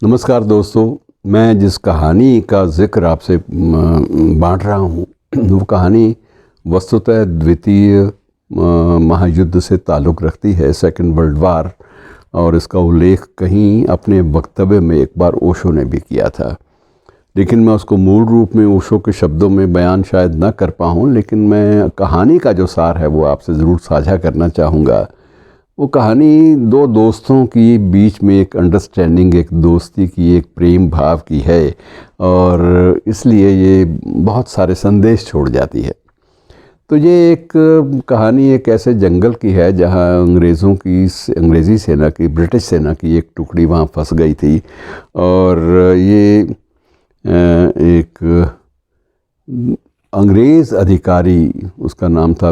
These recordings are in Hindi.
नमस्कार दोस्तों। मैं जिस कहानी का ज़िक्र आपसे बांट रहा हूँ वो कहानी वस्तुतः द्वितीय महायुद्ध से ताल्लुक़ रखती है, सेकेंड वर्ल्ड वार। और इसका उल्लेख कहीं अपने वक्तव्य में एक बार ओशो ने भी किया था, लेकिन मैं उसको मूल रूप में ओशो के शब्दों में बयान शायद न कर पाऊँ, लेकिन मैं कहानी का जो सार है वो आपसे ज़रूर साझा करना चाहूँगा। वो कहानी दो दोस्तों की बीच में एक अंडरस्टैंडिंग, एक दोस्ती की, एक प्रेम भाव की है, और इसलिए ये बहुत सारे संदेश छोड़ जाती है। तो ये एक कहानी एक ऐसे जंगल की है जहाँ अंग्रेज़ी सेना की, ब्रिटिश सेना की एक टुकड़ी वहाँ फंस गई थी। और ये एक अंग्रेज़ अधिकारी, उसका नाम था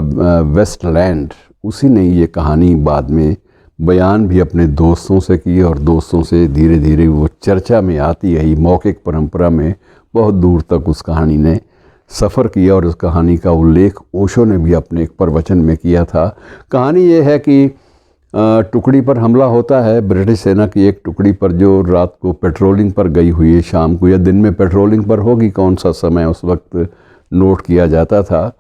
वेस्टलैंड, उसी ने ये कहानी बाद में बयान भी अपने दोस्तों से की, और दोस्तों से धीरे धीरे वो चर्चा में आती रही। मौखिक परंपरा में बहुत दूर तक उस कहानी ने सफ़र किया, और उस कहानी का उल्लेख ओशो ने भी अपने एक प्रवचन में किया था। कहानी ये है कि टुकड़ी पर हमला होता है, ब्रिटिश सेना की एक टुकड़ी पर, जो रात को पेट्रोलिंग पर गई हुई है, शाम को या दिन में पेट्रोलिंग पर होगी, कौन सा समय उस वक्त नोट किया जाता था।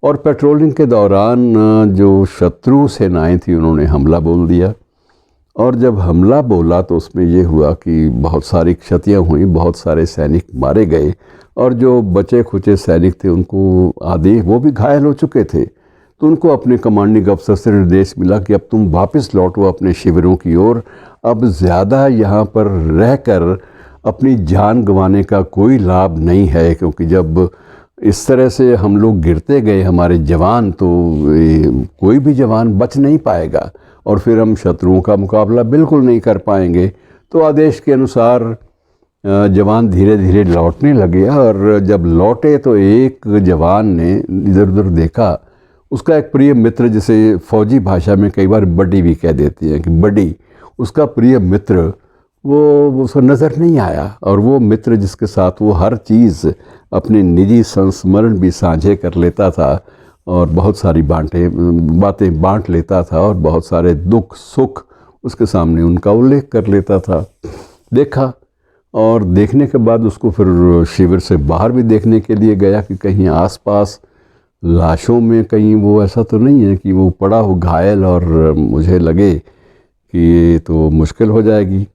और पेट्रोलिंग के दौरान जो शत्रु सेनाएं थी उन्होंने हमला बोल दिया, और जब हमला बोला तो उसमें ये हुआ कि बहुत सारी क्षतियां हुई, बहुत सारे सैनिक मारे गए, और जो बचे खुचे सैनिक थे उनको आदेश, वो भी घायल हो चुके थे, तो उनको अपने कमांडिंग अफसर से निर्देश मिला कि अब तुम वापस लौटो अपने शिविरों की ओर। अब ज़्यादा यहाँ पर रहकर अपनी जान गंवाने का कोई लाभ नहीं है, क्योंकि जब इस तरह से हम लोग गिरते गए, हमारे जवान, तो कोई भी जवान बच नहीं पाएगा, और फिर हम शत्रुओं का मुकाबला बिल्कुल नहीं कर पाएंगे। तो आदेश के अनुसार जवान धीरे धीरे लौटने लगे, और जब लौटे तो एक जवान ने इधर उधर देखा, उसका एक प्रिय मित्र, जिसे फौजी भाषा में कई बार बडी भी कह देती हैं कि बडी, उसका प्रिय मित्र वो उसको नज़र नहीं आया। और वो मित्र जिसके साथ वो हर चीज़, अपने निजी संस्मरण भी साझे कर लेता था, और बहुत सारी बातें बांट लेता था, और बहुत सारे दुख सुख उसके सामने उनका उल्लेख कर लेता था, देखा। और देखने के बाद उसको फिर शिविर से बाहर भी देखने के लिए गया कि कहीं आसपास लाशों में कहीं वो ऐसा तो नहीं है कि वो पड़ा हो घायल, और मुझे लगे कि ये तो मुश्किल हो जाएगी।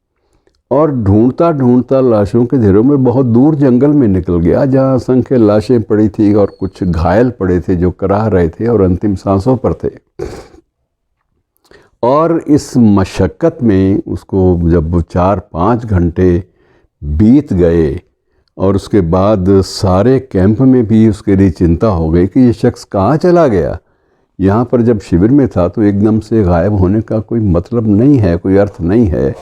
और ढूंढता ढूंढता लाशों के ढेरों में बहुत दूर जंगल में निकल गया, जहाँ असंख्य लाशें पड़ी थी, और कुछ घायल पड़े थे जो कराह रहे थे और अंतिम सांसों पर थे। और इस मशक्क़त में उसको जब 4-5 घंटे बीत गए, और उसके बाद सारे कैंप में भी उसके लिए चिंता हो गई कि ये शख्स कहाँ चला गया। यहाँ पर जब शिविर में था तो एकदम से गायब होने का कोई मतलब नहीं है, कोई अर्थ नहीं है।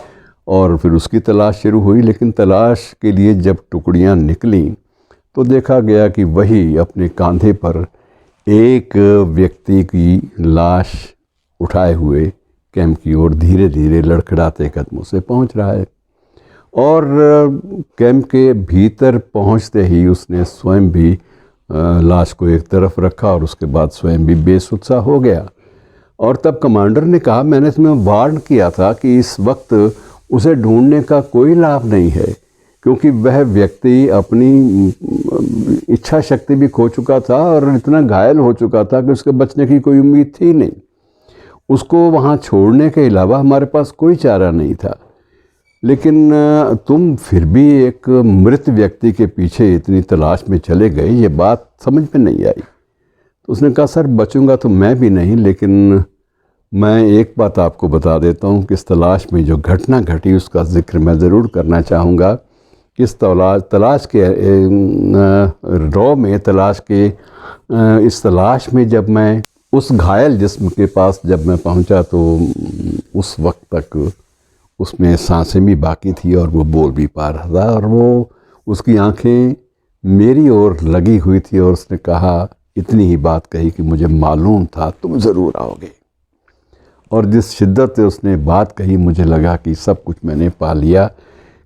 और फिर उसकी तलाश शुरू हुई, लेकिन तलाश के लिए जब टुकड़ियाँ निकलीं तो देखा गया कि वही अपने कांधे पर एक व्यक्ति की लाश उठाए हुए कैंप की ओर धीरे धीरे लड़खड़ाते कदमों से पहुंच रहा है। और कैंप के भीतर पहुंचते ही उसने स्वयं भी लाश को एक तरफ रखा, और उसके बाद स्वयं भी बेसुध हो गया। और तब कमांडर ने कहा, मैंने तुम्हें वार्न किया था कि इस वक्त उसे ढूंढने का कोई लाभ नहीं है, क्योंकि वह व्यक्ति अपनी इच्छा शक्ति भी खो चुका था, और इतना घायल हो चुका था कि उसके बचने की कोई उम्मीद थी नहीं। उसको वहाँ छोड़ने के अलावा हमारे पास कोई चारा नहीं था। लेकिन तुम फिर भी एक मृत व्यक्ति के पीछे इतनी तलाश में चले गए, ये बात समझ में नहीं आई। तो उसने कहा, सर बचूंगा तो मैं भी नहीं, लेकिन मैं एक बात आपको बता देता हूँ कि इस तलाश में जो घटना घटी उसका जिक्र मैं ज़रूर करना चाहूँगा। इस तलाश के इस तलाश में जब मैं उस घायल जिस्म के पास जब मैं पहुँचा, तो उस वक्त तक उसमें सांसें भी बाकी थी, और वो बोल भी पा रहा था, और वो उसकी आंखें मेरी ओर लगी हुई थी। और उसने कहा, इतनी ही बात कही कि मुझे मालूम था तुम ज़रूर आओगे। और जिस शिद्दत से उसने बात कही, मुझे लगा कि सब कुछ मैंने पा लिया,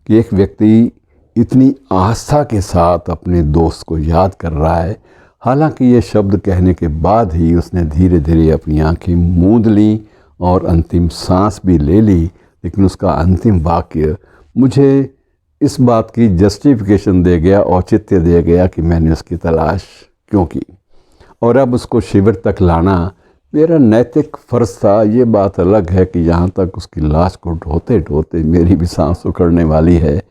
कि एक व्यक्ति इतनी आस्था के साथ अपने दोस्त को याद कर रहा है। हालांकि ये शब्द कहने के बाद ही उसने धीरे धीरे अपनी आंखें मूंद लीं और अंतिम सांस भी ले ली, लेकिन उसका अंतिम वाक्य मुझे इस बात की जस्टिफिकेशन दे गया, औचित्य दे गया कि मैंने उसकी तलाश क्यों की, और अब उसको शिविर तक लाना मेरा नैतिक फ़र्ज़ था। ये बात अलग है कि यहाँ तक उसकी लाश को ढोते ढोते मेरी भी सांस उखड़ने वाली है,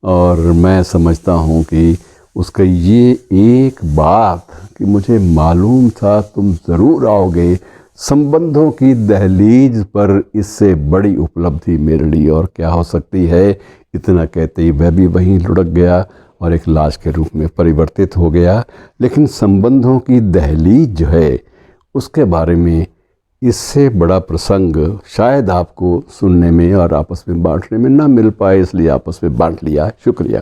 और मैं समझता हूँ कि उसका ये एक बात कि मुझे मालूम था तुम ज़रूर आओगे, संबंधों की दहलीज पर इससे बड़ी उपलब्धि मेरे लिए और क्या हो सकती है। इतना कहते ही वह भी वहीं लुढ़क गया और एक लाश के रूप में परिवर्तित हो गया। लेकिन संबंधों की दहलीज जो है उसके बारे में इससे बड़ा प्रसंग शायद आपको सुनने में और आपस में बांटने में ना मिल पाए, इसलिए आपस में बांट लिया। शुक्रिया।